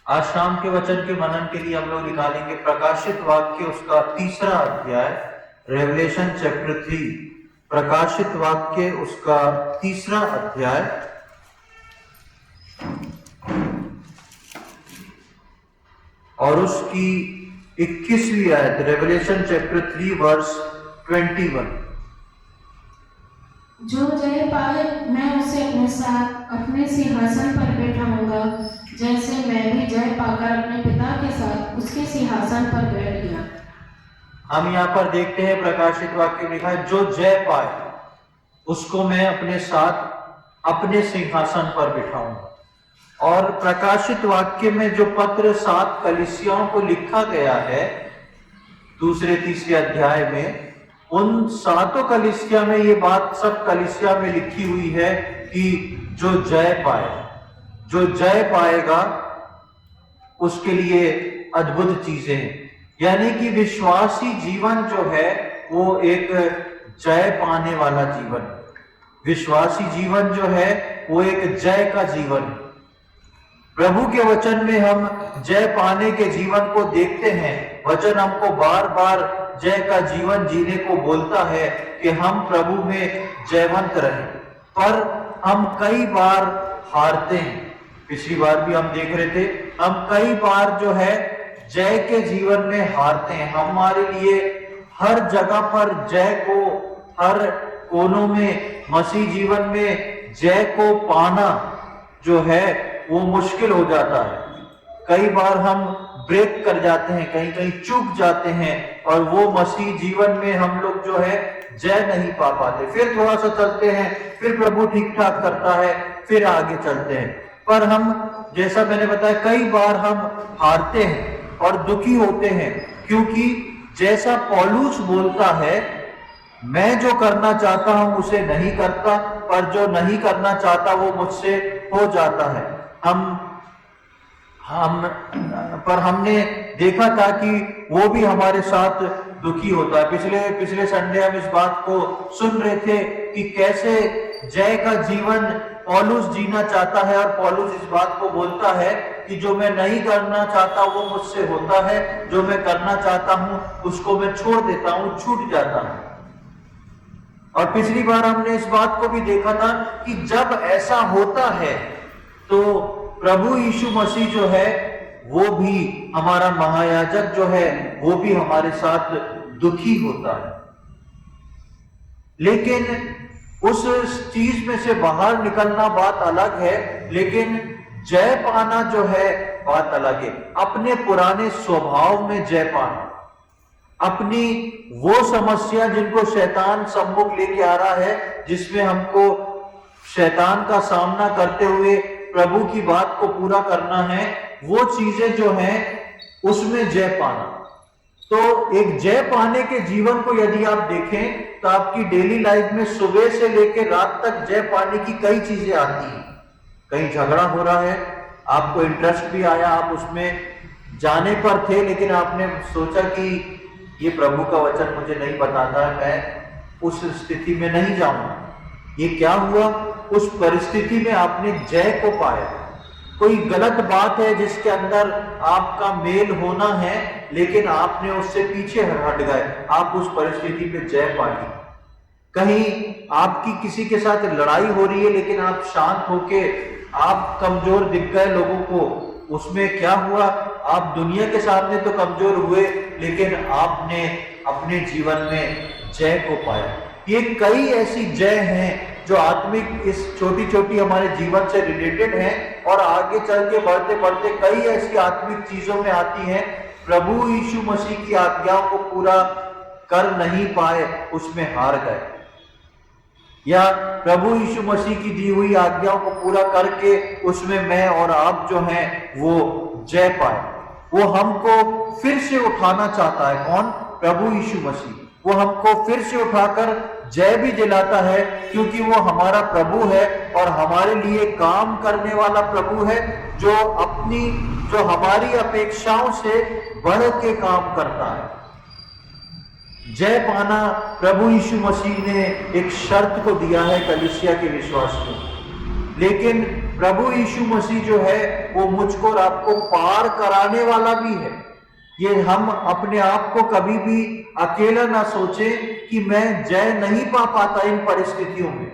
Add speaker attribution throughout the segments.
Speaker 1: आज शाम के वचन के मनन के लिए हम लोग निकालेंगे प्रकाशित वाक्य उसका 3रा अध्याय, रेवलेशन चैप्टर 3। प्रकाशित वाक्य उसका 3रा अध्याय और उसकी 21वीं आयत। Revelation chapter 3 verse 21।
Speaker 2: जो जय पाए मैं उसे अपने साथ अपने सिंहासन पर बैठाऊंगा, जैसे मैं भी जय पाकर अपने पिता के साथ उसके सिंहासन पर बैठ गया।
Speaker 1: हम यहाँ पर देखते हैं प्रकाशित वाक्य में लिखा है, जो जय पाए उसको मैं अपने साथ अपने सिंहासन पर बिठाऊंगा। और प्रकाशित वाक्य में जो पत्र 7 कलीसियाओं को लिखा गया है 2-3 अध्याय में, उन 7 कलीसिया में ये बात सब कलीसिया में लिखी हुई है कि जो जय पाए, जो जय पाएगा उसके लिए अद्भुत चीजें हैं। यानी कि विश्वासी जीवन जो है वो एक जय पाने वाला जीवन है। विश्वासी जीवन जो है वो एक जय का जीवन है। प्रभु के वचन में हम जय पाने के जीवन को देखते हैं। वचन हमको बार बार जय का जीवन जीने को बोलता है कि हम प्रभु में जयवंत रहें, पर हम कई बार हारते हैं। पिछली बार भी हम देख रहे थे, हम कई बार जो है जय के जीवन में हारते हैं। हमारे लिए हर जगह पर जय को, हर कोनों में मसीह जीवन में जय को पाना जो है वो मुश्किल हो जाता है। कई बार हम ब्रेक कर जाते हैं, कहीं कहीं चूक जाते हैं और वो मसीह जीवन में हम लोग जो है जय नहीं पा पाते। फिर थोड़ा सा चलते हैं, फिर प्रभु ठीक ठाक करता है, फिर आगे चलते हैं। पर हम, जैसा मैंने बताया, कई बार हम हारते हैं और दुखी होते हैं, क्योंकि जैसा पौलुस बोलता है, मैं जो करना चाहता हूं उसे नहीं करता, पर जो नहीं करना चाहता वो मुझसे हो जाता है। पर हमने देखा था कि वो भी हमारे साथ दुखी होता है। पिछले संडे हम इस बात को सुन रहे थे कि कैसे जय का जीवन पौलुस जीना चाहता है, और पौलुस इस बात को बोलता है कि जो मैं नहीं करना चाहता वो मुझसे होता है, जो मैं करना चाहता हूं उसको मैं छोड़ देता हूं, छूट जाता हूं। और पिछली बार हमने इस बात को भी देखा था कि जब ऐसा होता है तो प्रभु यीशु मसीह जो है वो भी, हमारा महायाजक जो है वो भी हमारे साथ दुखी होता है। लेकिन उस चीज में से बाहर निकलना बात अलग है, लेकिन जय पाना जो है बात अलग है। अपने पुराने स्वभाव में जय पाना, अपनी वो समस्या जिनको शैतान सम्मुख लेके आ रहा है, जिसमें हमको शैतान का सामना करते हुए प्रभु की बात को पूरा करना है, वो चीजें जो हैं उसमें जय पाना। तो एक जय पाने के जीवन को यदि आप देखें तो आपकी डेली लाइफ में सुबह से लेकर रात तक जय पाने की कई चीजें आती हैं। कहीं झगड़ा हो रहा है, आपको इंटरेस्ट भी आया, आप उसमें जाने पर थे, लेकिन आपने सोचा कि ये प्रभु का वचन मुझे नहीं बताता है, मैं उस स्थिति में नहीं जाऊंगा। ये क्या हुआ? उस परिस्थिति में आपने जय को पाया। कोई गलत बात है जिसके अंदर आपका मेल होना है, लेकिन आपने उससे पीछे हट गए, आप उस परिस्थिति में जय पा ली। कहीं आपकी किसी के साथ लड़ाई हो रही है, लेकिन आप शांत होके, आप कमजोर दिख गए लोगों को, उसमें क्या हुआ? आप दुनिया के सामने तो कमजोर हुए, लेकिन आपने अपने जीवन में जय को पाया। ये कई ऐसी जय हैं जो आत्मिक, इस छोटी छोटी हमारे जीवन से रिलेटेड हैं, और आगे चल के बढ़ते बढ़ते कई ऐसी आत्मिक चीजों में आती हैं। प्रभु यीशु मसीह की आज्ञाओं को पूरा कर नहीं पाए, उसमें हार गए, या प्रभु यीशु मसीह की दी हुई आज्ञाओं को पूरा करके उसमें मैं और आप जो हैं वो जय पाए। वो हमको फिर से उठाना चाहता है। कौन? प्रभु यीशु मसीह। वो हमको फिर से उठाकर जय भी दिलाता है, क्योंकि वो हमारा प्रभु है और हमारे लिए काम करने वाला प्रभु है, जो हमारी अपेक्षाओं से बढ़ के काम करता है। जय पाना प्रभु यीशु मसीह ने एक शर्त को दिया है कलीसिया के विश्वासियों, लेकिन प्रभु यीशु मसीह जो है वो मुझको और आपको पार कराने वाला भी है। ये हम अपने आप को कभी भी अकेला ना सोचे कि मैं जय नहीं पा पाता इन परिस्थितियों में,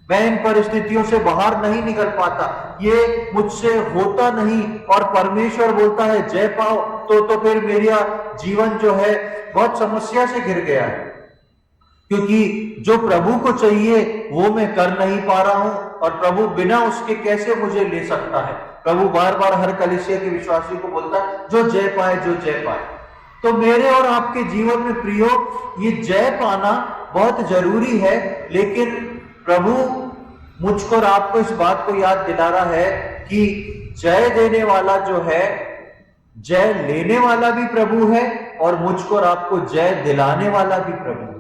Speaker 1: मैं इन परिस्थितियों से बाहर नहीं निकल पाता, ये मुझसे होता नहीं। और परमेश्वर बोलता है जय पाओ, तो फिर मेरा जीवन जो है बहुत समस्या से घिर गया है, क्योंकि जो प्रभु को चाहिए वो मैं कर नहीं पा रहा हूं, और प्रभु बिना उसके कैसे मुझे ले सकता है। प्रभु बार बार हर कलीसिया के विश्वासी को बोलता है जो जय पाए, जो जय पाए। तो मेरे और आपके जीवन में प्रियो, ये जय पाना बहुत जरूरी है, लेकिन प्रभु मुझको और आपको इस बात को याद दिला रहा है कि जय देने वाला जो है, जय लेने वाला भी प्रभु है, और मुझको और आपको जय दिलाने वाला भी प्रभु है।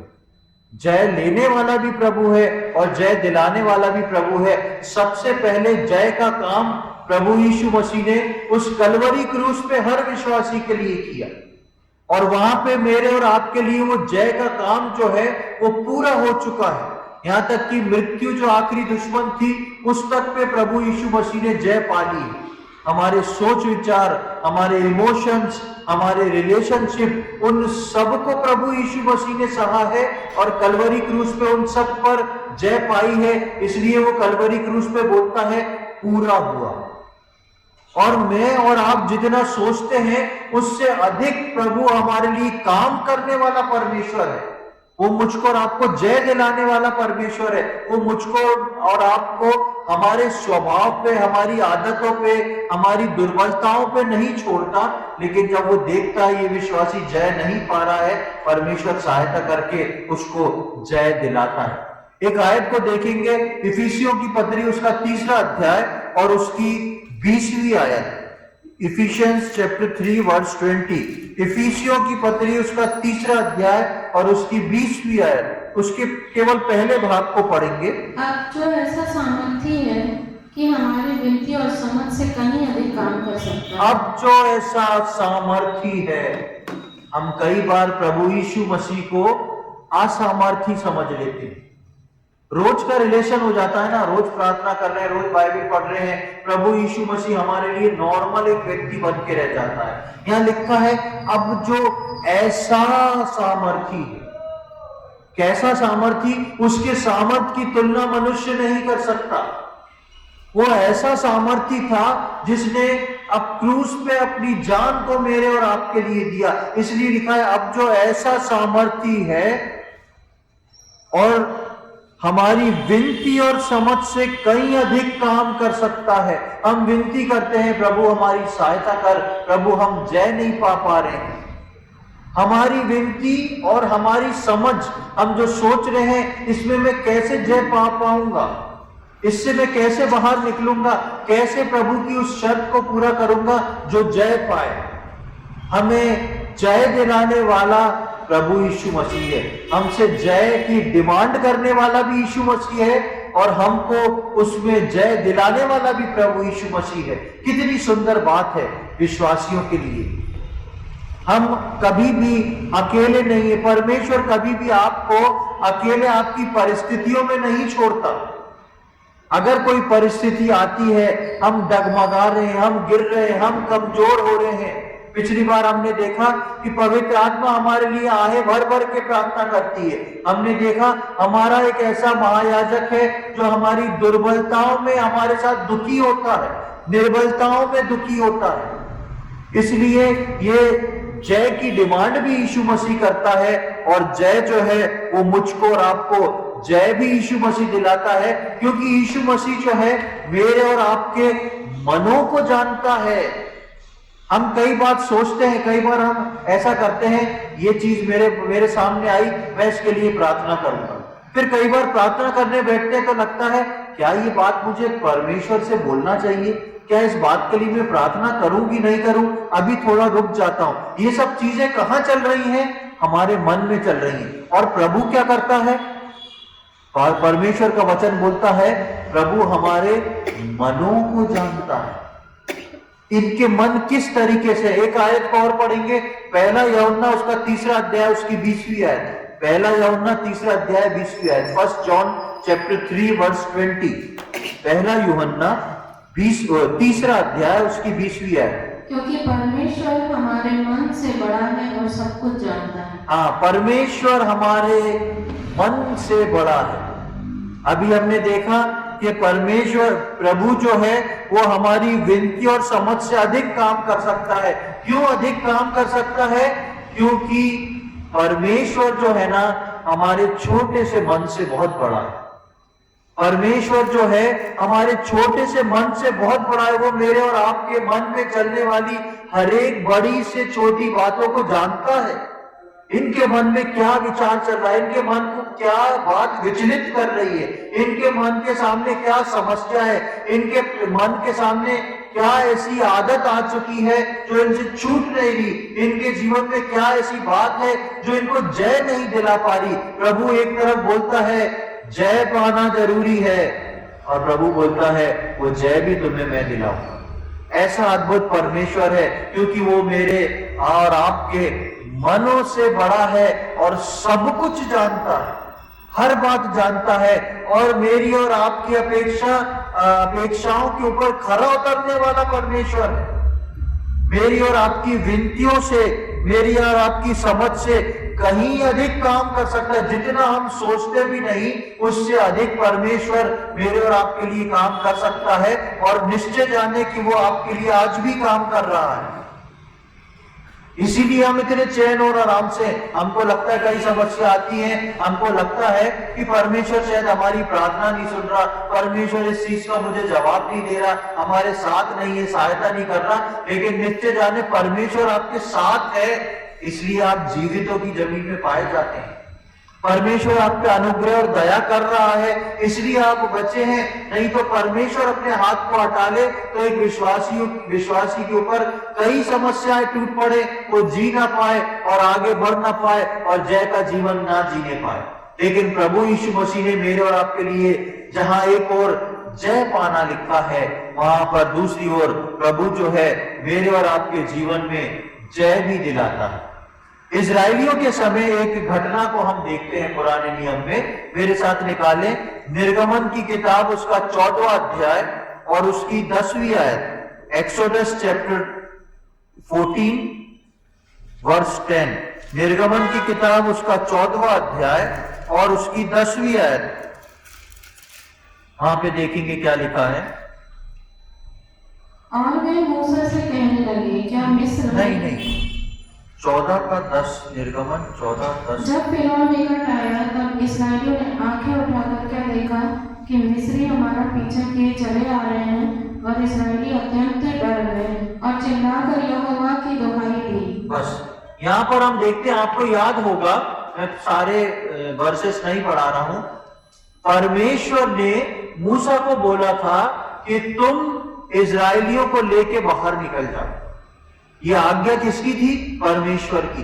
Speaker 1: जय लेने वाला भी प्रभु है और जय दिलाने वाला भी प्रभु है। सबसे पहले जय का काम प्रभु यीशु मसीह ने उस कलवरी क्रूस पे हर विश्वासी के लिए किया, और वहां पे मेरे और आपके लिए वो जय का काम जो है वो पूरा हो चुका है। यहां तक कि मृत्यु जो आखिरी दुश्मन थी, उस तक पे प्रभु यीशु मसीह ने जय पा ली है। हमारे सोच विचार, हमारे इमोशंस, हमारे रिलेशनशिप, उन सब को प्रभु यीशु मसीह ने सहा है, और कलवरी क्रूस पे उन सब पर जय पाई है। इसलिए वो कलवरी क्रूस पे बोलता है पूरा हुआ। और मैं और आप जितना सोचते हैं उससे अधिक प्रभु हमारे लिए काम करने वाला परमेश्वर है। वो मुझको और आपको जय दिलाने वाला परमेश्वर है। वो मुझको और आपको हमारे स्वभाव पे, हमारी आदतों पे, हमारी दुर्बलताओं पे नहीं छोड़ता, लेकिन जब वो देखता है ये विश्वासी जय नहीं पा रहा है, परमेश्वर सहायता करके उसको जय दिलाता है। एक आयत को देखेंगे, इफिसियों की पत्री उसका 3 अध्याय और उसकी 20वीं आयत। Efficiency chapter 3 verse 20। इफिसियों की पत्री उसका 3 अध्याय और उसकी 20वीं आयत। उसके केवल पहले भाग को पढ़ेंगे।
Speaker 2: अब जो ऐसा सामर्थी है कि हमारी विनती और समझ से कहीं अधिक काम कर सकता है।
Speaker 1: अब जो ऐसा सामर्थी है, हम कई बार प्रभु यीशु मसीह को असामर्थी समझ लेते हैं। रोज का रिलेशन हो जाता है ना, रोज प्रार्थना कर रहे हैं, रोज बाइबल पढ़ रहे हैं, प्रभु यीशु मसीह हमारे लिए नॉर्मल एक व्यक्ति बन के रह जाता है। यहाँ लिखा है अब जो ऐसा सामर्थी है। कैसा सामर्थी? उसके सामर्थ की तुलना मनुष्य नहीं कर सकता। वो ऐसा सामर्थी था जिसने अब क्रूस पे अपनी जान को मेरे और आपके लिए दिया। इसलिए लिखा है अब जो ऐसा सामर्थी है और हमारी विनती और समझ से कहीं अधिक काम कर सकता है। हम विनती करते हैं प्रभु हमारी सहायता कर, प्रभु हम जय नहीं पा रहे हैं। हमारी विनती और हमारी समझ, हम जो सोच रहे हैं इसमें मैं कैसे जय पा पाऊंगा, इससे मैं कैसे बाहर निकलूंगा, कैसे प्रभु की उस शर्त को पूरा करूंगा जो जय पाए। हमें जय दिलाने वाला प्रभु यीशु मसीह है। हमसे जय की डिमांड करने वाला भी यीशु मसीह है, और हमको उसमें जय दिलाने वाला भी प्रभु यीशु मसीह है। कितनी सुंदर बात है विश्वासियों के लिए। हम कभी भी अकेले नहीं है। परमेश्वर कभी भी आपको अकेले आपकी परिस्थितियों में नहीं छोड़ता। अगर कोई परिस्थिति आती है, हम डगमगा रहे हैं, हम गिर रहे हैं, हम कमजोर हो रहे हैं। पिछली बार हमने देखा कि पवित्र आत्मा हमारे लिए आहे भर भर के प्रार्थना करती है। हमने देखा हमारा एक ऐसा महायाजक है जो हमारी दुर्बलताओं में हमारे साथ दुखी होता है, निर्बलताओं में दुखी होता है। इसलिए ये जय की डिमांड भी यीशु मसीह करता है, और जय जो है वो मुझको और आपको जय भी यीशु मसीह दिलाता है, क्योंकि यीशु मसीह जो है मेरे और आपके मनों को जानता है। हम कई बार सोचते हैं, कई बार हम ऐसा करते हैं, ये चीज मेरे सामने आई, मैं इसके लिए प्रार्थना करूंगा। फिर कई बार प्रार्थना करने बैठते हैं तो लगता है क्या ये बात मुझे परमेश्वर से बोलना चाहिए, क्या इस बात के लिए मैं प्रार्थना करूं कि नहीं करूं, अभी थोड़ा रुक जाता हूं। ये सब चीजें कहां चल रही हैं? हमारे मन में चल रही हैं। और प्रभु क्या करता है? परमेश्वर का वचन बोलता है प्रभु हमारे मनों को जानता है, इनके मन किस तरीके से। एक आयत को और पढ़ेंगे, पहला यूहन्ना उसका 3 अध्याय उसकी 20वीं आयत। पहला यूहन्ना 3 अध्याय 20वीं आयत। 1 जॉन चैप्टर 3 वर्स 20। पहला यूहन्ना तीसरा अध्याय उसकी 20वीं आयत।
Speaker 2: क्योंकि परमेश्वर हमारे मन से बड़ा है और सब कुछ जानता है।
Speaker 1: हाँ, परमेश्वर हमारे मन से बड़ा है। अभी हमने देखा कि परमेश्वर प्रभु जो है वो हमारी विनती और समझ से अधिक काम कर सकता है। क्यों अधिक काम कर सकता है? क्योंकि परमेश्वर जो है ना हमारे छोटे से मन से बहुत बड़ा है। परमेश्वर जो है हमारे छोटे से मन से बहुत बड़ा है। वो मेरे और आपके मन में चलने वाली हर एक बड़ी से छोटी बातों को जानता है। इनके मन में क्या विचार चल रहा है, इनके मन को क्या बात विचलित कर रही है, इनके मन के सामने क्या समस्या है, इनके मन के सामने क्या ऐसी आदत आ चुकी है जो इनसे छूट नहीं रही, इनके जीवन में क्या ऐसी बात है जो इनको जय नहीं दिला पा रही। प्रभु एक तरफ बोलता है जय पाना जरूरी है और प्रभु बोलता है वो जय भी तुम्हें मैं दिलाऊंगा। ऐसा अद्भुत परमेश्वर है क्योंकि वो मेरे और आपके मनों से बड़ा है और सब कुछ जानता है, हर बात जानता है और मेरी और आपकी अपेक्षाओं के ऊपर खरा उतरने वाला परमेश्वर है। मेरी और आपकी विनतियों से, मेरी और आपकी समझ से कहीं अधिक काम कर सकता है। जितना हम सोचते भी नहीं उससे अधिक परमेश्वर मेरे और आपके लिए काम कर सकता है और निश्चय जाने कि वो आपके लिए आज भी काम कर रहा है। इसीलिए हम इतने चैन और आराम से, हमको लगता है कई समस्या आती है, हमको लगता है कि परमेश्वर शायद हमारी प्रार्थना नहीं सुन रहा, परमेश्वर इस चीज का मुझे जवाब नहीं दे रहा, हमारे साथ नहीं है, सहायता नहीं कर रहा। लेकिन निश्चय जाने परमेश्वर आपके साथ है, इसलिए आप जीवितों की जमीन में पाए जाते हैं। परमेश्वर आप पे अनुग्रह और दया कर रहा है इसलिए आप बचे हैं। नहीं तो परमेश्वर अपने हाथ को हटा ले तो एक विश्वासी के ऊपर कई समस्याएं टूट पड़े, वो जी ना पाए और आगे बढ़ ना पाए और जय का जीवन ना जीने पाए। लेकिन प्रभु यीशु मसीह ने मेरे और आपके लिए जहां एक और जय पाना लिखा है, वहां पर दूसरी ओर प्रभु जो है मेरे और आपके जीवन में जय भी दिलाता है। इजरायलियों के समय एक घटना को हम देखते हैं पुराने नियम में, मेरे साथ निकालें निर्गमन की किताब उसका 14वां अध्याय और उसकी 10वीं आयत। Exodus chapter 14 verse 10। निर्गमन की किताब उसका 14वां अध्याय और उसकी 10वीं आयत। वहां पे देखेंगे क्या लिखा है।
Speaker 2: और वे मूसा से कहने लगे क्या मिस्र
Speaker 1: नहीं 14 का 10, निर्गमन 14:10।
Speaker 2: जब फिरौन निकट आया तब इस्राएलियों ने आंखें उठाकर क्या देखा कि मिस्री हमारा पीछा किए चले आ रहे हैं और इस्राएली अत्यंत डर गए और चिल्लाकर यहोवा की दुहाई दी।
Speaker 1: बस यहाँ पर हम देखते हैं, आपको याद होगा, मैं सारे वर्सेस नहीं पढ़ा रहा हूं। परमेश्वर ने मूसा को बोला था कि तुम इजरायलियों को लेके बाहर निकल जाओ। ये आज्ञा किसकी थी? परमेश्वर की।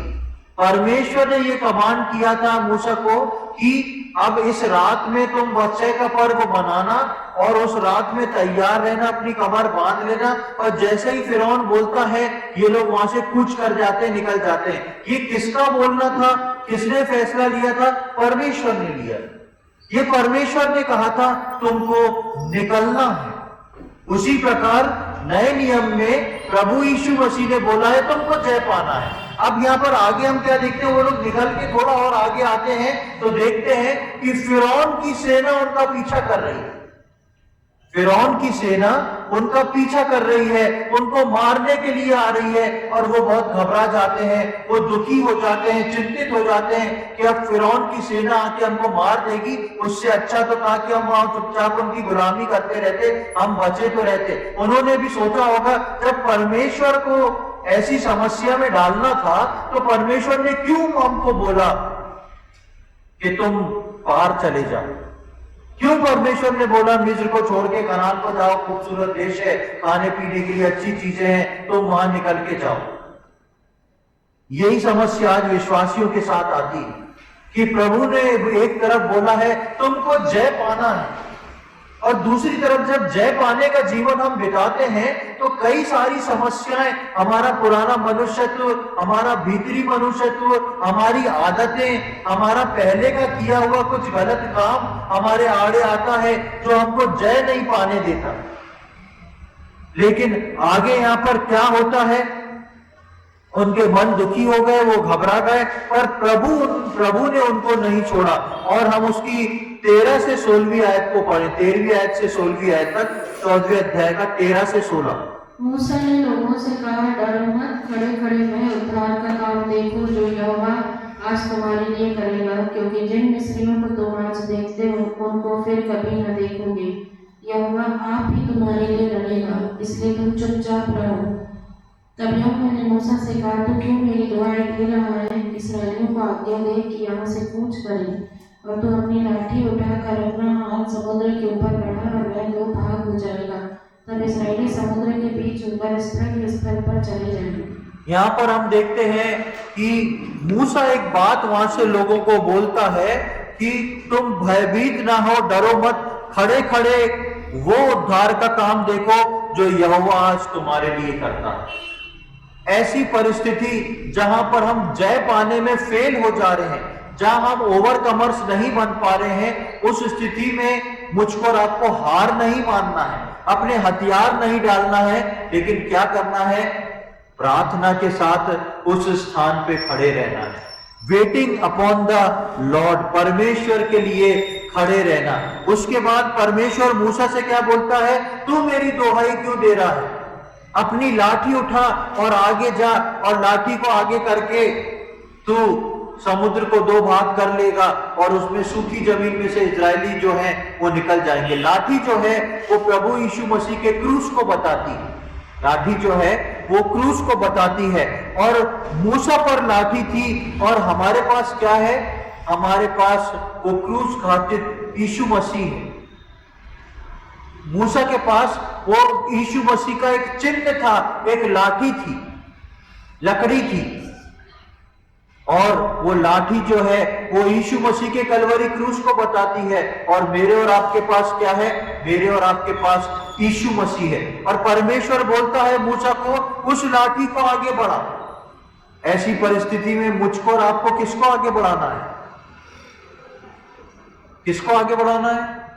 Speaker 1: परमेश्वर ने ये कमांड किया था मूसा को कि अब इस रात में तुम बच्चे का पर्व मनाना और उस रात में तैयार रहना, अपनी कमर बांध लेना। और जैसे ही फिरौन बोलता है ये लोग वहां से कूच कर जाते हैं, निकल जाते हैं। ये किसका बोलना था? किसने फैसला लिया था? परमेश्वर ने लिया। ये परमेश्वर ने कहा था तुमको निकलना है। उसी प्रकार नए नियम में प्रभु यीशु मसीह ने बोला है तुमको जय पाना है। अब यहाँ पर आगे हम क्या देखते हैं, वो लोग निकल के थोड़ा और आगे आते हैं तो देखते हैं कि फिरौन की सेना उनका पीछा कर रही है। फिरौन की सेना उनका पीछा कर रही है, उनको मारने के लिए आ रही है और वो बहुत घबरा जाते हैं, वो दुखी हो जाते हैं, चिंतित हो जाते हैं कि अब फिरौन की सेना आके हमको मार देगी। उससे अच्छा तो था कि हम वहां चुपचाप उनकी गुलामी करते रहते, हम बचे तो रहते। उन्होंने भी सोचा होगा जब परमेश्वर को ऐसी समस्या में डालना था तो परमेश्वर ने क्यों हमको बोला कि तुम पार चले जाओ? क्यों परमेश्वर ने बोला मिस्र को छोड़ के कनान को जाओ, खूबसूरत देश है, खाने पीने के लिए अच्छी चीजें हैं, तुम वहां निकल के जाओ? यही समस्या आज विश्वासियों के साथ आती है कि प्रभु ने एक तरफ बोला है तुमको जय पाना है और दूसरी तरफ जब जय पाने का जीवन हम बिताते हैं तो कई सारी समस्याएं, हमारा पुराना मनुष्यत्व, हमारा भीतरी मनुष्यत्व, हमारी आदतें, हमारा पहले का किया हुआ कुछ गलत काम हमारे आड़े आता है जो हमको जय नहीं पाने देता। लेकिन आगे यहाँ पर क्या होता है, उनके मन दुखी हो गए, वो घबरा गए, पर प्रभु ने उनको नहीं छोड़ा। और हम उसकी 13 से 16वीं आयत को पढ़े, 13वीं आयत से 16वीं आयत तक, 14वें अध्याय का 13 से 16।
Speaker 2: मूसा ने लोगों से कहा, डरो मत, खड़े खड़े मैं उद्धार का काम देखो जो यहोवा आज तुम्हारे लिए करेगा, क्योंकि जिन मिस्रियों को तुम आज देखते हो उनको फिर कभी न देखोगे। यहोवा आप ही तुम्हारे लिए लड़ेगा, इसलिए तुम चुपचाप रहो। तब यहोवा ने मूसा से कहा, तू क्यों मेरी दुआएं ले रहा है? इस्राएलियों को आज्ञा दे कि यहाँ से कूच करें, और तू अपनी लाठी उठाकर अपना हाथ समुद्र के ऊपर बढ़ा और वह दो भाग हो जाएगा। तब इस्राएली समुद्र के बीच ऊपर स्थल पर चले जाएंगे।
Speaker 1: यहाँ पर हम देखते हैं कि मूसा एक बात वहां से लोगों को बोलता है कि तुम भयभीत ना हो, डरो मत, खड़े खड़े वो उद्धार का काम देखो जो यहोवा आज तुम्हारे लिए करता है। ऐसी परिस्थिति जहां पर हम जय पाने में फेल हो जा रहे हैं, जहां हम ओवरकमर्स नहीं बन पा रहे हैं, उस स्थिति में मुझको और आपको हार नहीं मानना है, अपने हथियार नहीं डालना है, लेकिन क्या करना है? प्रार्थना के साथ उस स्थान पे खड़े रहना है। वेटिंग अपॉन द लॉर्ड, परमेश्वर के लिए खड़े रहना। उसके बाद परमेश्वर मूसा से क्या बोलता है? तू मेरी दोहाई क्यों दे रहा है? अपनी लाठी उठा और आगे जा, और लाठी को आगे करके तू समुद्र को दो भाग कर लेगा, और उसमें सूखी जमीन में से इजरायली जो है वो निकल जाएंगे। लाठी जो है वो प्रभु यीशु मसीह के क्रूस को बताती है। लाठी जो है वो क्रूस को बताती है, और मूसा पर लाठी थी, और हमारे पास क्या है? हमारे पास वो क्रूस घातित यीशु मसीह है। मूसा के पास वो यीशु मसीह का एक चिन्ह था, एक लाठी थी, लकड़ी थी, और वो लाठी जो है वो यीशु मसीह के कलवरी क्रूस को बताती है। और मेरे और आपके पास क्या है? मेरे और आपके पास यीशु मसीह है। और परमेश्वर बोलता है मूसा को, उस लाठी को आगे बढ़ा। ऐसी परिस्थिति में मुझको और आपको किसको आगे बढ़ाना है? किसको आगे बढ़ाना है?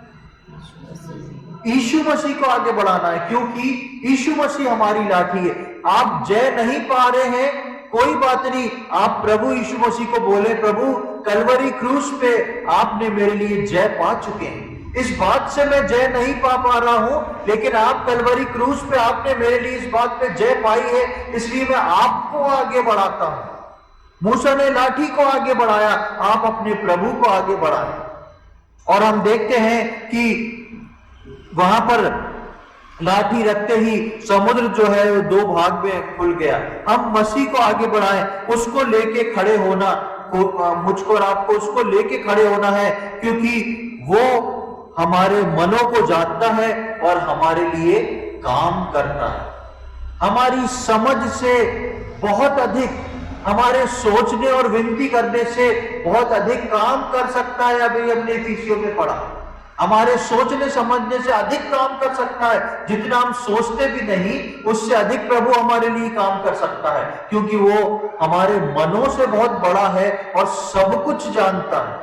Speaker 1: यीशु मसीह को आगे बढ़ाना है, क्योंकि यीशु मसीह हमारी लाठी है। आप जय नहीं पा रहे हैं, कोई बात नहीं, आप प्रभु यीशु मसीह को बोले, प्रभु कलवरी क्रूस पे आपने मेरे लिए जय पा चुके हैं। इस बात से मैं जय नहीं पा रहा हूं, लेकिन आप कलवरी क्रूस पे आपने मेरे लिए इस बात पे जय पाई है, इसलिए मैं आपको आगे बढ़ाता हूं। मूसा ने लाठी को आगे बढ़ाया, आप अपने प्रभु को आगे बढ़ाएं। और हम देखते हैं कि वहां पर लाठी रखते ही समुद्र जो है वो दो भाग में खुल गया। हम मसीह को आगे बढ़ाएं, उसको लेके खड़े होना, मुझको और आपको उसको लेके खड़े होना है, क्योंकि वो हमारे मनों को जानता है और हमारे लिए काम करता है। हमारी समझ से बहुत अधिक, हमारे सोचने और विनती करने से बहुत अधिक काम कर सकता है। अभी हमने इफिसियों में पढ़ा, हमारे सोचने समझने से अधिक काम कर सकता है। जितना हम सोचते भी नहीं, उससे अधिक प्रभु हमारे लिए काम कर सकता है, क्योंकि वो हमारे मनों से बहुत बड़ा है और सब कुछ जानता है।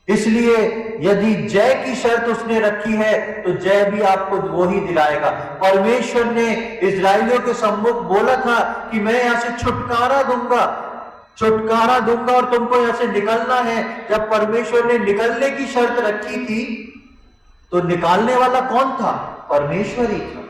Speaker 1: इसलिए यदि जय की शर्त उसने रखी है, तो जय भी आपको वो ही दिलाएगा। परमेश्वर ने इजरायलियों के सम्मुख बोला था कि मैं यहां से छुटकारा दूंगा और तुमको यहां से निकलना है। जब परमेश्वर ने निकलने की शर्त रखी थी, तो निकालने वाला कौन था? परमेश्वर ही था।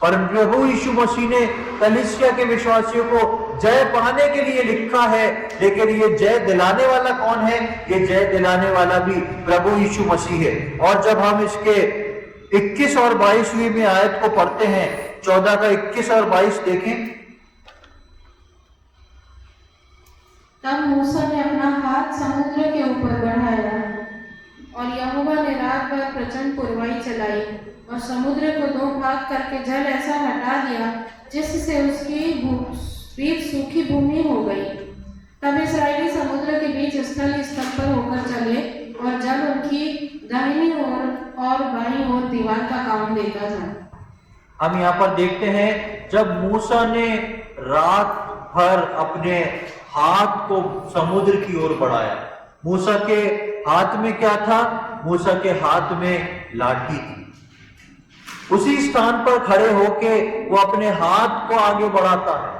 Speaker 1: पर प्रभु यीशु मसीह ने कलीसिया के विश्वासियों को जय पाने के लिए लिखा है, लेकिन ये जय दिलाने वाला कौन है? ये जय दिलाने वाला भी प्रभु यीशु मसीह है। और जब हम इसके 21 और 22वीं में आयत को पढ़ते हैं, 14 का 21 और 22 देखें।
Speaker 2: तब मूसा ने अपना हाथ समुद्र के ऊपर बढ़ाया, और यहोवा ने रात भर प्रचंड पुरवाई चलाई, और समुद्र को दो भाग करके जल ऐसा हटा दिया जिससे उसकी बीच सूखी भूमि हो गई। तब इस्राएली समुद्र के बीच स्थल पर होकर चले, और जल उनकी दाहिनी ओर और बाईं ओर दीवार का काम देता था।
Speaker 1: हम यहाँ पर देखते हैं, जब मूसा ने रात भर अपने हाथ को समुद्र की ओर बढ़ाया। मूसा के हाथ में क्या था? मूसा के हाथ में लाठी थी। उसी स्थान पर खड़े होके वो अपने हाथ को आगे बढ़ाता है,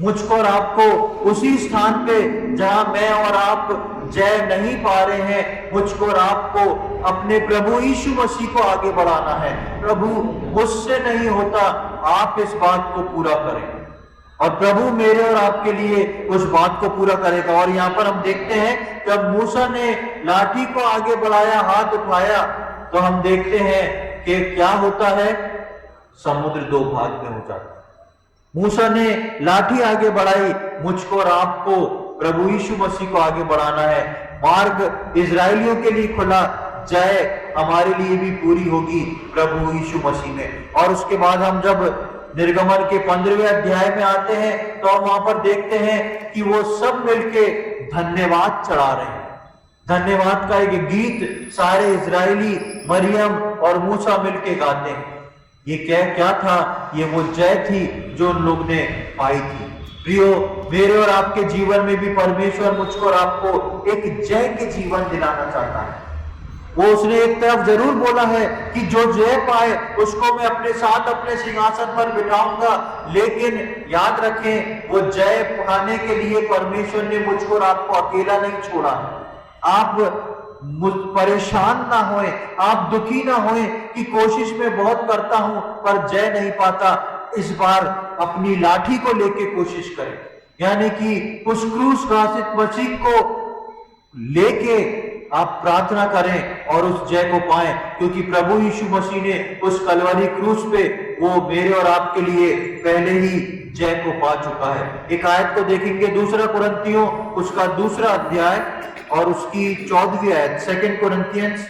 Speaker 1: मुझको और आपको उसी स्थान पे जहां मैं और आप जय नहीं पा रहे हैं, मुझको और आपको अपने प्रभु यीशु मसीह को आगे बढ़ाना है। प्रभु मुझसे नहीं होता, आप इस बात को पूरा करें, और प्रभु मेरे और आपके लिए उस बात को पूरा करेगा। और यहाँ पर हम देखते हैं जब मूसा ने लाठी को आगे बढ़ाया, हाथ उठाया, तो हम देखते हैं कि क्या होता है, समुद्र दो भाग में हो जाता है। मूसा ने लाठी आगे बढ़ाई, मुझको और आपको प्रभु यीशु मसीह को आगे बढ़ाना है। मार्ग इजरायलियों के लिए खुला, जय हमारे लिए भी पूरी होगी प्रभु यीशु मसीह में। और उसके बाद हम जब निर्गमन के 15वें अध्याय में आते हैं तो हम वहां पर देखते हैं कि वो सब मिलके धन्यवाद चढ़ा रहे हैं। धन्यवाद का एक गीत सारे इजरायली मरियम और मूसा मिलके गाते हैं। ये क्या था, ये वो जय थी जो उन लोग ने पाई थी। प्रियो, मेरे और आपके जीवन में भी परमेश्वर मुझको और आपको एक जय के जीवन दिलाना चाहता है। वो उसने एक तरफ जरूर बोला है कि जो जय पाए उसको मैं अपने साथ अपने सिंहासन पर बिठाऊंगा, लेकिन याद रखें वो जय पाने के लिए परमेश्वर ने मुझको और आपको अकेला नहीं छोड़ा। आप परेशान ना होए, आप दुखी ना होए कि कोशिश में बहुत करता हूं पर जय नहीं पाता। इस बार अपनी लाठी को लेके कोशिश करें, यानी कि उस क्रूस घासित मसीह को लेके आप प्रार्थना करें और उस जय को पाएं, क्योंकि प्रभु यीशु मसीह ने उस कलवरी क्रूस पे वो मेरे और आपके लिए पहले ही जय को पा चुका है। एक आयत को देखेंगे, 2 कुरिन्थियों उसका 2 अध्याय और उसकी 14वीं आयत। 2 कुरिन्थियंस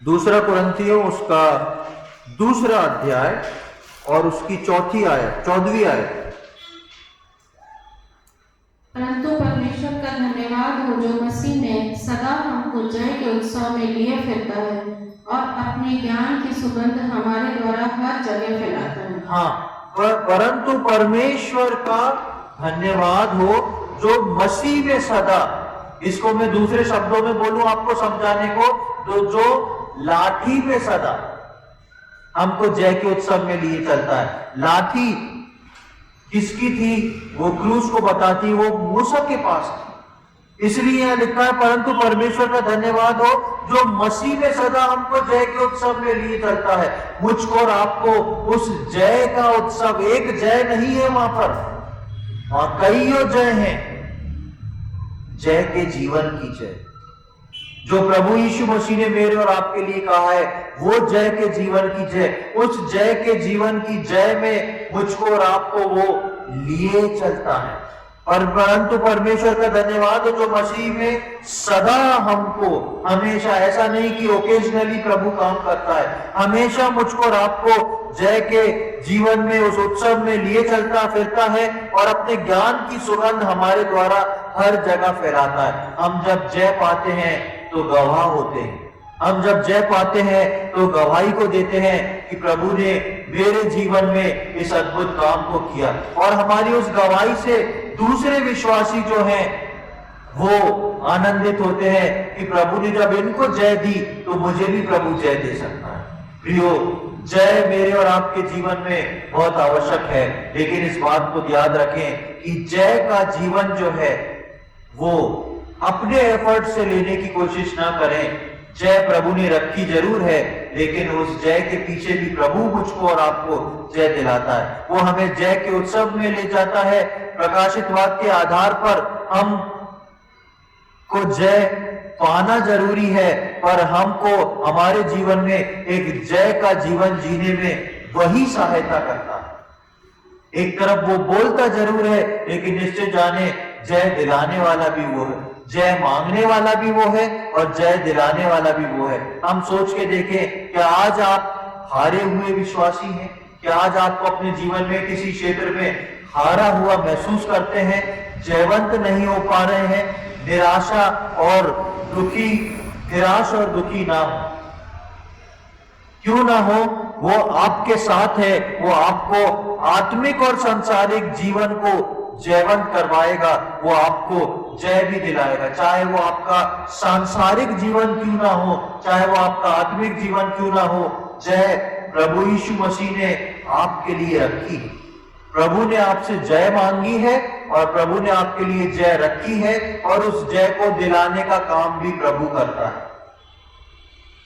Speaker 1: 2 कुरिन्थियों उसका 2 अध्याय और उसकी 14वीं आयत।
Speaker 2: परंतु परमेश्वर का धन्यवाद हो जो मसीह में सदा हमको जय के उत्सव में लिए फिरता है और अपने ज्ञान की सुगंध हमारे द्वारा हर जगह फैलाता है।
Speaker 1: हाँ, परंतु परमेश्वर का धन्यवाद हो जो मसीह में सदा, इसको मैं दूसरे शब्दों में बोलूं आपको समझाने को, तो जो लाठी में सदा हमको जय के उत्सव में लिए चलता है। लाठी किसकी थी? वो क्रूस को बताती, वो मूसा के पास थी। इसलिए यहां लिखा है परंतु परमेश्वर का धन्यवाद हो जो मसीह में सदा हमको जय के उत्सव में लिए चलता है। मुझको और आपको उस जय का उत्सव, एक जय नहीं है वहां पर, और कईयों जय हैं। जय के जीवन की जय जो प्रभु यीशु मसीह ने मेरे और आपके लिए कहा है, वो जय के जीवन की जय, उस जय के जीवन की जय में मुझको और आपको वो लिए चलता है। और परंतु परमेश्वर का धन्यवाद हो जो मसीह में सदा हमको, हमेशा, ऐसा नहीं कि ओकेजनली प्रभु काम करता है, हमेशा मुझको और आपको जय के जीवन में उस उत्सव में लिए चलता फिरता है और अपने ज्ञान की सुगंध हमारे द्वारा हर जगह फैलाता है। हम जब जय पाते हैं तो गवाह होते हैं, हम जब जय पाते हैं तो गवाही को देते हैं कि प्रभु ने मेरे जीवन में इस अद्भुत काम को किया, और हमारी उस गवाही से दूसरे विश्वासी जो हैं वो आनंदित होते हैं कि प्रभु ने जब इनको जय दी तो मुझे भी प्रभु जय दे सकता है। प्रियो, जय मेरे और आपके जीवन में बहुत आवश्यक है, लेकिन इस बात को याद रखें कि जय का जीवन जो है वो अपने एफर्ट से लेने की कोशिश ना करें। जय प्रभु ने रखी जरूर है, लेकिन उस जय के पीछे भी प्रभु मुझको और आपको जय दिलाता है। वो हमें जय के उत्सव में ले जाता है। प्रकाशित वाक्य के आधार पर हम को जय पाना जरूरी है, पर हमको हमारे जीवन में एक जय का जीवन जीने में वही सहायता करता है। एक तरफ वो बोलता जरूर है, लेकिन निश्चय जाने जय दिलाने वाला भी वो है, जय मांगने वाला भी वो है और जय दिलाने वाला भी वो है। हम सोच के देखें, क्या आज आप हारे हुए विश्वासी हैं? क्या आज आपको अपने जीवन में किसी क्षेत्र में हारा हुआ महसूस करते हैं, जयवंत नहीं हो पा रहे हैं? निराश और दुखी ना हो, क्यों ना हो, वो आपके साथ है। वो आपको आत्मिक और सांसारिक जीवन को जयवंत करवाएगा, वो आपको जय भी दिलाएगा, चाहे वो आपका सांसारिक जीवन क्यों ना हो, चाहे वो आपका आत्मिक जीवन क्यों ना हो। जय प्रभु यीशु मसीह ने आपके लिए रखी है। प्रभु ने आपसे जय मांगी है और प्रभु ने आपके लिए जय रखी है, और उस जय को दिलाने का काम भी प्रभु करता है।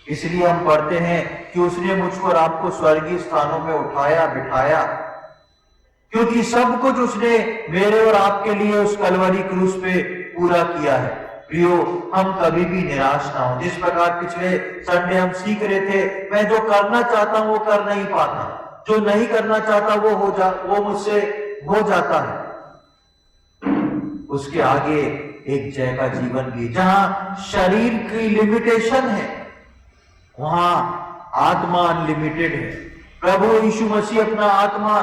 Speaker 1: इसलिए हम पढ़ते हैं कि उसने मुझको और आपको स्वर्गीय स्थानों में उठाया बिठाया, क्योंकि सब कुछ उसने मेरे और आपके लिए उस कलवरी क्रूस पे पूरा किया है। प्रियो, हम कभी भी निराश ना हो। जिस प्रकार पिछले संडे हम सीख रहे थे, मैं जो करना चाहता हूं वो कर नहीं पाता, जो नहीं करना चाहता वो मुझसे हो जाता है। उसके आगे एक जय का जीवन भी, जहां शरीर की लिमिटेशन है वहां आत्मा अनलिमिटेड है। प्रभु यीशु मसीह अपना आत्मा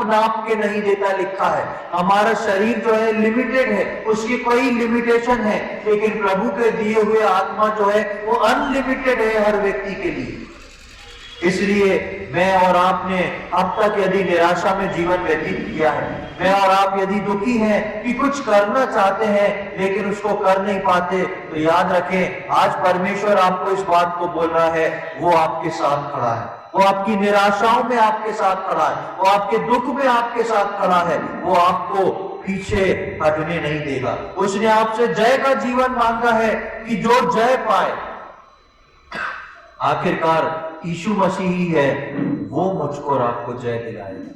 Speaker 1: नाप के नहीं देता, लिखा है। हमारा शरीर जो है लिमिटेड है, उसकी कोई लिमिटेशन है, लेकिन प्रभु के दिए हुए आत्मा जो है वो अनलिमिटेड है हर व्यक्ति के लिए। इसलिए मैं और आपने अब तक यदि निराशा में जीवन व्यतीत किया है, मैं और आप यदि दुखी हैं कि कुछ करना चाहते हैं लेकिन उसको कर नहीं पाते, तो याद रखें, आज परमेश्वर आपको इस बात को बोल रहा है, वो आपके साथ खड़ा है। वो आपकी निराशाओं में आपके साथ खड़ा है, वो आपके दुख में आपके साथ खड़ा है, वो आपको पीछे हटने नहीं देगा। उसने आपसे जय का जीवन मांगा है कि जो जय पाए। आखिरकार यीशु मसीह ही है, वो मुझको और आपको जय दिलाएगा,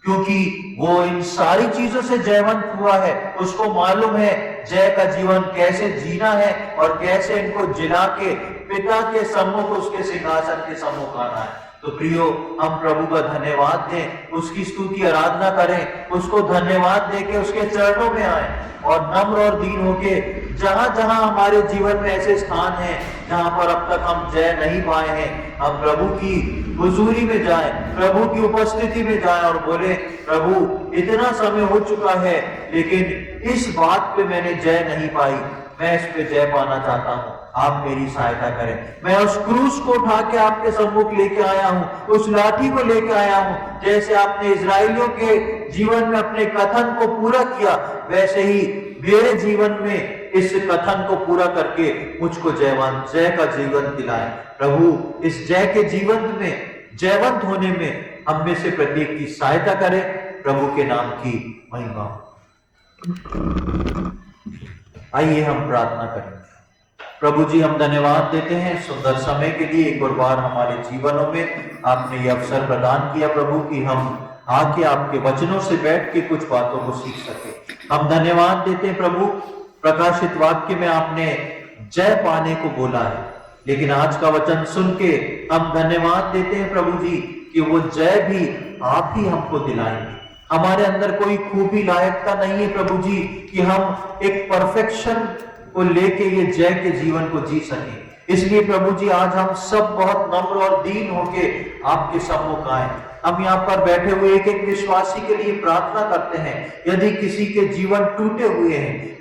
Speaker 1: क्योंकि वो इन सारी चीजों से जयवंत हुआ है। उसको मालूम है जय का जीवन कैसे जीना है और कैसे इनको जिला के पिता के सम्मुख, उसके सिंहासन के सम्मुख आना है। तो प्रियो, हम प्रभु का धन्यवाद दें, उसकी स्तुति आराधना करें, उसको धन्यवाद देके उसके चरणों में आए और नम्र और दीन होके, जहां जहां हमारे जीवन में ऐसे स्थान हैं जहां पर अब तक हम जय नहीं पाए हैं, हम प्रभु की हुजूरी में जाएं, प्रभु की उपस्थिति में जाएं और बोले, प्रभु इतना समय हो चुका है लेकिन इस बात पे मैंने जय नहीं पाई, मैं इस पे जय पाना चाहता हूं, आप मेरी सहायता करें। मैं उस क्रूस को उठा के आपके सम्मुख लेके आया हूं, उस लाठी को लेके आया हूं। जैसे आपने इजराइलियों के जीवन में अपने कथन को पूरा किया, वैसे ही मेरे जीवन में इस कथन को पूरा करके मुझको जय का जीवन दिलाए। प्रभु इस जय के जीवन में, जयवंत होने में हम में से प्रत्येक की सहायता करें। प्रभु के नाम की महिमा। आइए हम प्रार्थना करें। प्रभु जी, हम धन्यवाद देते हैं सुंदर समय के लिए। एक और बार हमारे जीवनों में आपने ये अवसर प्रदान किया प्रभु कि हम आके आपके वचनों से बैठ के कुछ बातों को सीख सके। हम धन्यवाद देते हैं प्रभु, प्रकाशित वाक्य में आपने जय पाने को बोला है, लेकिन आज का वचन सुन के हम धन्यवाद देते हैं प्रभु जी कि वो जय भी आप ही हमको दिलाएंगे। हमारे अंदर कोई खूबी लायकता नहीं है प्रभु जी कि हम एक परफेक्शन को लेके ये जय के जीवन को जी सके। इसलिए प्रभु जी आज हम सब बहुत नम्र और दीन होके आपके सम्मुख आए। हम यहाँ पर बैठे हुए एक एक विश्वासी के लिए प्रार्थना करते हैं। यदि किसी के जीवन टूटे हुए हैं,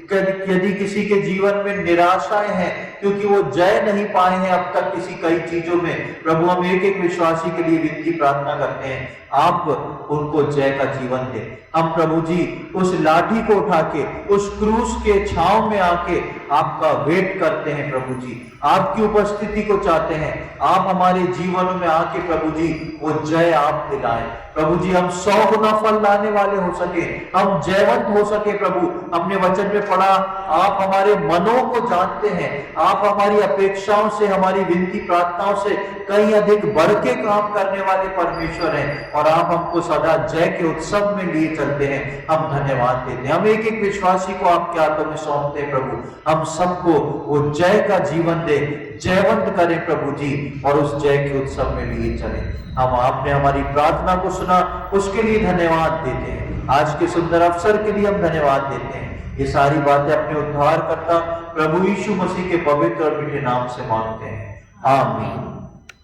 Speaker 1: यदि किसी के जीवन में निराशाएं हैं क्योंकि वो जय नहीं पाए हैं अब तक किसी कई चीजों में, प्रभु हम एक एक विश्वासी के लिए विनती प्रार्थना करते हैं, आप उनको जय का जीवन दें। हम प्रभु जी उस लाठी को उठा के उस क्रूस के छांव में आके आपका वेट करते हैं प्रभु जी, आपकी उपस्थिति को चाहते हैं। आप हमारे जीवन में आके प्रभु जी वो जय आप दिलाएं। प्रभु जी हम 100 गुना फल लाने वाले हो सके, हम जयवंत हो सके। प्रभु हमने वचन में पढ़ा, आप हमारे मनों को जानते हैं, आप हमारी अपेक्षाओं से, हमारी विनती प्रार्थनाओं से कहीं अधिक बढ़ के काम करने वाले परमेश्वर हैं और आप हमको सदा जय के उत्सव में लिए चलते हैं। हम धन्यवाद देते हैं। हम एक एक विश्वासी को आपके हाथों में सौंपते हैं प्रभु, हम सबको वो जय का जीवन दे, जयवंत करें प्रभु जी और उस जय के उत्सव में लिए चले। हम आपने हमारी प्रार्थना को सुना, उसके लिए धन्यवाद देते हैं। आज के सुंदर अवसर के लिए हम धन्यवाद देते हैं। ये सारी बातें अपने उद्धारकर्ता प्रभु यीशु मसीह के पवित्र और मीठे नाम से मांगते हैं, आमीन।